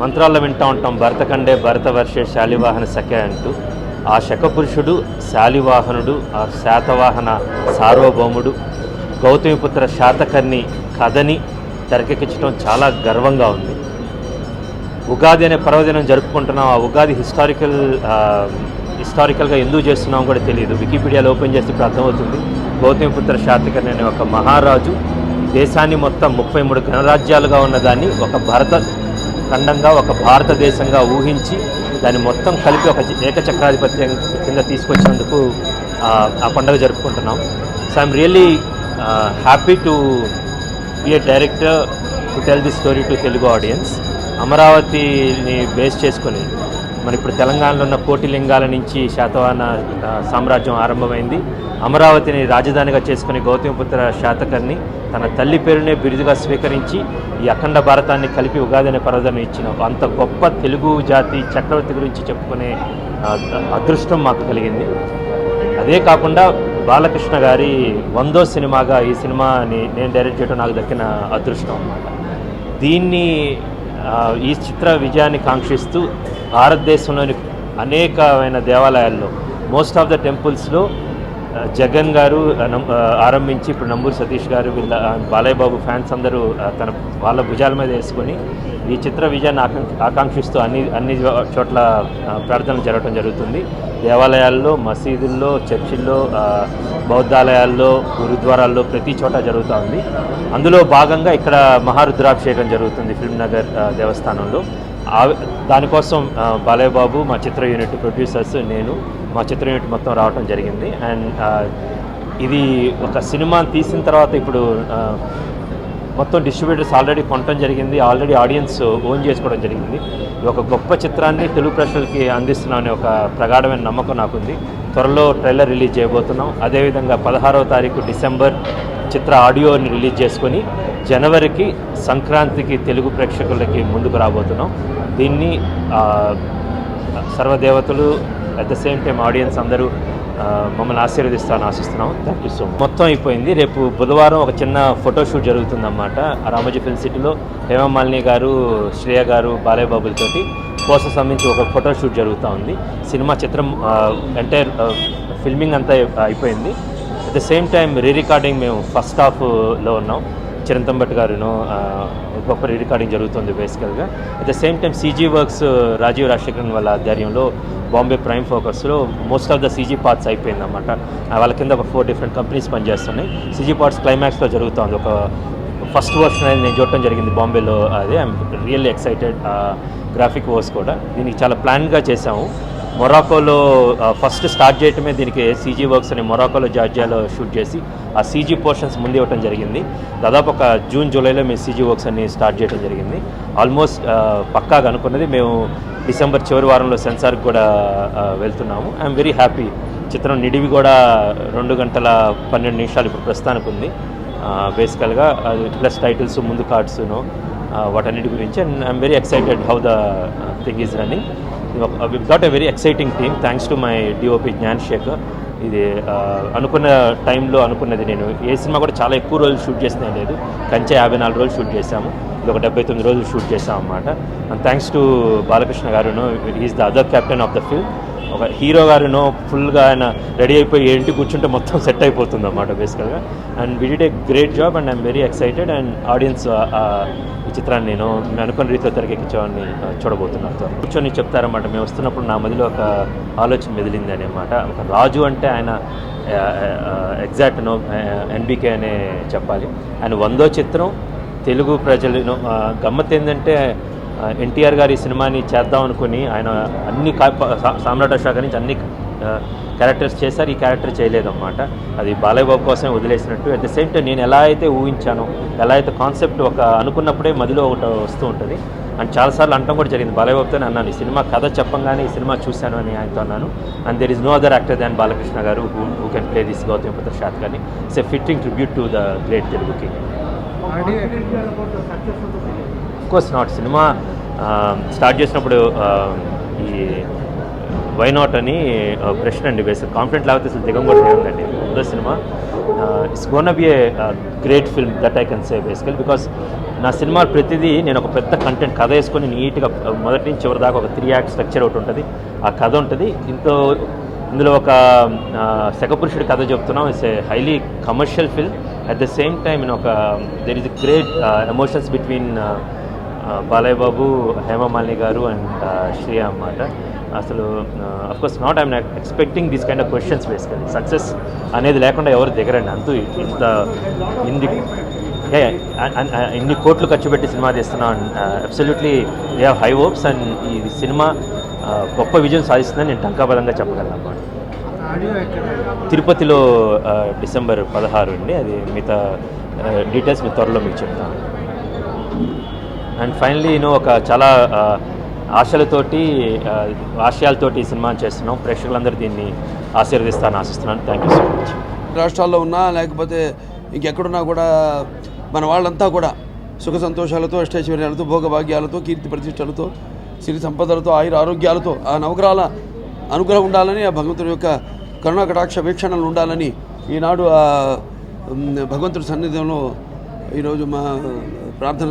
మంత్రాల్లో వింటూ ఉంటాం భరతఖండే భరతవర్షే శాలివాహన సఖే అంటూ. ఆ శకపురుషుడు, శాలివాహనుడు, ఆ శాతవాహన సార్వభౌముడు, గౌతమిపుత్ర శాతకర్ణి కథని తెరకెక్కించడం చాలా గర్వంగా ఉంది. ఉగాది అనే పర్వదినం జరుపుకుంటున్నాం. ఆ ఉగాది హిస్టారికల్గా ఎందుకు చేస్తున్నాం కూడా తెలియదు. వికీపీడియాలో ఓపెన్ చేస్తే ఇప్పుడు అర్థమవుతుంది. గౌతమిపుత్ర శాతకర్ణి అనే ఒక మహారాజు దేశాన్ని మొత్తం 33 గణరాజ్యాలుగా ఉన్నదాన్ని ఒక భరత ఖండంగా, ఒక భారతదేశంగా ఊహించి దాన్ని మొత్తం కలిపి ఒక ఏకచక్రాధిపత్యం కింద తీసుకొచ్చినందుకు ఆ పండుగ జరుపుకుంటున్నాం. So I'm really happy to be A director to tell this story to Telugu audience. అమరావతిని బేస్ చేసుకొని మరి ఇప్పుడు తెలంగాణలో ఉన్న కోటి లింగాల నుంచి శాతవాహన సామ్రాజ్యం ఆరంభమైంది. అమరావతిని రాజధానిగా చేసుకుని గౌతమిపుత్ర శాతకర్ణి తన తల్లి పేరునే బిరుదుగా స్వీకరించి ఈ అఖండ భారతాన్ని కలిపి ఉగాది అనే పర్వదినం ఇచ్చిన అంత గొప్ప తెలుగు జాతి చక్రవర్తి గురించి చెప్పుకునే అదృష్టం మాకు కలిగింది. అదే కాకుండా బాలకృష్ణ గారి 100వ సినిమాగా ఈ సినిమాని నేను డైరెక్ట్ చేయడం నాకు దక్కిన అదృష్టం అన్నమాట. దీన్ని ఈ చిత్ర విజయాన్ని కాంక్షిస్తూ భారతదేశంలోని అనేకమైన దేవాలయాల్లో మోస్ట్ ఆఫ్ ద టెంపుల్స్లో జగన్ గారు ఆరంభించి ఇప్పుడు నంబూరు సతీష్ గారు వీళ్ళ బాలయ్య బాబు ఫ్యాన్స్ అందరూ వాళ్ళ భుజాల మీద వేసుకొని ఈ చిత్ర విజయాన్ని ఆకాంక్షిస్తూ అన్ని చోట్ల ప్రార్థనలు జరగడం జరుగుతుంది. దేవాలయాల్లో, మసీదుల్లో, చర్చిల్లో, బౌద్ధాలయాల్లో, గురుద్వారాల్లో ప్రతి చోట జరుగుతూ ఉంది. అందులో భాగంగా ఇక్కడ మహారుద్రాభిషేకం జరుగుతుంది ఫిల్మ్నగర్ దేవస్థానంలో. దానికోసం బాలయ్య బాబు, మా చిత్ర యూనిట్ ప్రొడ్యూసర్స్, నేను, మా చిత్ర యూనిట్ మొత్తం రావడం జరిగింది. అండ్ ఇది ఒక సినిమాని తీసిన తర్వాత ఇప్పుడు మొత్తం డిస్ట్రిబ్యూటర్స్ ఆల్రెడీ కొనడం జరిగింది, ఆల్రెడీ ఆడియన్స్ ఓన్ చేసుకోవడం జరిగింది. ఒక గొప్ప చిత్రాన్ని తెలుగు ప్రేక్షకులకి అందిస్తున్నామనే ఒక ప్రగాఢమైన నమ్మకం నాకుంది. త్వరలో ట్రైలర్ రిలీజ్ చేయబోతున్నాం. అదేవిధంగా 16వ తారీఖు డిసెంబర్ చిత్ర ఆడియోని రిలీజ్ చేసుకొని జనవరికి సంక్రాంతికి తెలుగు ప్రేక్షకులకి ముందుకు రాబోతున్నాం. దీన్ని సర్వదేవతలు at the same time audience అందరూ మమ్మల్ని ఆశీర్వదిస్తారని ఆశిస్తున్నాం. Thank you so much. మొత్తం అయిపోయింది. రేపు బుధవారం ఒక చిన్న ఫోటోషూట్ జరుగుతుందన్నమాట రామోజీ ఫిల్మ్ సిటీలో. హేమమాలిని గారు, శ్రేయ గారు, బాలయ్య బాబులతోటి కోసం సంబంధించి ఒక ఫోటోషూట్ జరుగుతూ ఉంది. సినిమా చిత్రం ఎంటైర్ ఫిల్మింగ్ అంతా అయిపోయింది. At the same time recording మేము ఫస్ట్ హాఫ్లో ఉన్నాం. చిరంతం భట్ గారును గొప్ప రికార్డింగ్ జరుగుతుంది బేసికల్గా. At the same time CG works Rajeev Rajasekharan వాళ్ళ ఆధ్వర్యంలో బాంబే ప్రైమ్ ఫోకస్లో most of the CG parts అయిపోయిందన్నమాట. వాళ్ళ కింద ఒక 4 డిఫరెంట్ కంపెనీస్ పనిచేస్తున్నాయి. సీజీ పార్ట్స్ క్లైమాక్స్లో జరుగుతుంది. ఒక ఫస్ట్ వర్షన్ అనేది నేను చూడటం జరిగింది బాంబేలో. అదే I'm really excited. Graphic works కూడా దీనికి చాలా ప్లాన్గా చేసాము. మొరాకోలో ఫస్ట్ స్టార్ట్ చేయటమే దీనికి సీజీ వర్క్స్ అని మొరాకోలో జార్జియాలో షూట్ చేసి ఆ సీజీ పోర్షన్స్ ముందు ఇవ్వటం జరిగింది. దాదాపు ఒక జూన్ జూలైలో మేము సీజీ వర్క్స్ అన్ని స్టార్ట్ చేయడం జరిగింది. ఆల్మోస్ట్ పక్కాగా అనుకున్నది. మేము డిసెంబర్ చివరి వారంలో సెన్సార్కి కూడా వెళ్తున్నాము. I'm very happy. చిత్రం నిడివి కూడా 2 గంటల 12 నిమిషాలు ఇప్పుడు ప్రస్తుతానికి ఉంది బేసికల్గా. ప్లస్ టైటిల్స్, ముందు కార్డ్స్ను వాటన్నిటి గురించి. And I'm very excited how the thing is running. we've got a very exciting team thanks to my DOP Gnan Shekar. ఇది అనుకున్న టైంలో అనుకున్నది. నేను ఏ సినిమా కూడా చాలా ఎక్కువ రోజులు షూట్ చేసినా లేదు. కంచె 54 రోజులు షూట్ చేశాము. ఇది ఒక 79 రోజులు షూట్ చేసాం అన్నమాట. అండ్ థ్యాంక్స్ టు బాలకృష్ణ గారును, he's the other captain of the film. ఒక హీరో గారును ఫుల్గా ఆయన రెడీ అయిపోయి ఇంటి కూర్చుంటే మొత్తం సెట్ అయిపోతుంది అన్నమాట బేసికల్గా. And we did a great job and I'm very excited. And audience ఈ చిత్రాన్ని నేను అనుకున్న రీతిలో తెరకెక్కించామని చూడబోతున్నాను. కూర్చొని చెప్తారన్నమాట. మేము వస్తున్నప్పుడు నా మదిలో ఒక ఆలోచన మెదిలింది అనమాట. ఒక రాజు అంటే ఆయన ఎగ్జాక్ట్ ఎన్బికే అనే చెప్పాలి. ఆయన 100వ చిత్రం తెలుగు ప్రజలను గమ్మత్ ఏంటంటే ఎన్టీఆర్ గారి సినిమాని చేద్దాం అనుకుని ఆయన అన్ని సామ్రాట్ అశోక్ నుంచి అన్ని క్యారెక్టర్స్ చేశారు. ఈ క్యారెక్టర్ చేయలేదన్నమాట. అది బాలయ్య బాబు కోసమే వదిలేసినట్టు. అట్ ద సేమ్ టైం నేను ఎలా అయితే ఊహించానో, ఎలా అయితే కాన్సెప్ట్ ఒక అనుకున్నప్పుడే మదిలో ఒకటి వస్తూ ఉంటుంది. అండ్ చాలాసార్లు అనడం కూడా జరిగింది. బాలయ్య బాబుతోనే అన్నాను, ఈ సినిమా కథ చెప్పంగానే ఈ సినిమా చూశాను అని ఆయనతో అన్నాను. And there is no other actor than Balakrishna garu who can play this Gautamiputra Satakarni. It's a fitting tribute to the great Telugu king. Course not. Cinema start చేసినప్పుడు ఈ వై నాట్ అని ప్రశ్న అండి. బేసిక్ కాన్ఫిడెంట్ లేకపోతే అసలు దిగం కూడా ఉందండి. ముందు సినిమా it's gonna be a great film that I can say basically. Because నా సినిమాలు ప్రతిదీ నేను ఒక పెద్ద కంటెంట్ కథ వేసుకొని నీట్గా మొదటి నుంచి చివరి దాకా ఒక 3 యాక్ట్ స్ట్రక్చర్ ఒకటి ఉంటుంది, ఆ కథ ఉంటుంది. ఇందులో ఒక శకపురుషుడి కథ చెప్తున్నాం. It's a highly commercial film. At the same time ఒక there is a great emotions between Balayya Babu, Hemamalini garu and Shriya అన్నమాట. అసలు of course not I'm expecting these kind of questions basically. Success అనేది లేకుండా ఎవరు దిగరండి. అంతూ ఇన్ని కోట్లు ఖర్చు పెట్టి సినిమా తీస్తున్నాం. Absolutely we have high hopes and ఈ సినిమా గొప్ప విజయం సాధిస్తుందని నేను టంకాబలంగా చెప్పగలను అన్నమాట. తిరుపతిలో డిసెంబర్ 16 అండి. అది మిగతా డీటెయిల్స్ మీ త్వరలో మీకు చెప్తాను. అండ్ ఫైనలీ ఒక చాలా ఆశయాలతోటి సినిమాని చేస్తున్నాం. ప్రేక్షకులందరూ దీన్ని ఆశీర్వదిస్తారని ఆశిస్తున్నాను. Thank you so much. రాష్ట్రాల్లో ఉన్నా లేకపోతే ఇంకెక్కడున్నా కూడా మన వాళ్ళంతా కూడా సుఖ సంతోషాలతో, అష్టైశ్వర్యాలతో, భోగభాగ్యాలతో, కీర్తి ప్రతిష్టలతో, సిరి సంపదలతో, ఆయుర ఆరోగ్యాలతో ఆ నవగ్రహాల అనుగ్రహం ఉండాలని, ఆ భగవంతుడి యొక్క కరుణా కటాక్ష వీక్షణలు ఉండాలని ఈనాడు ఆ భగవంతుడి సన్నిధిలో ఈరోజు మా ప్రార్థన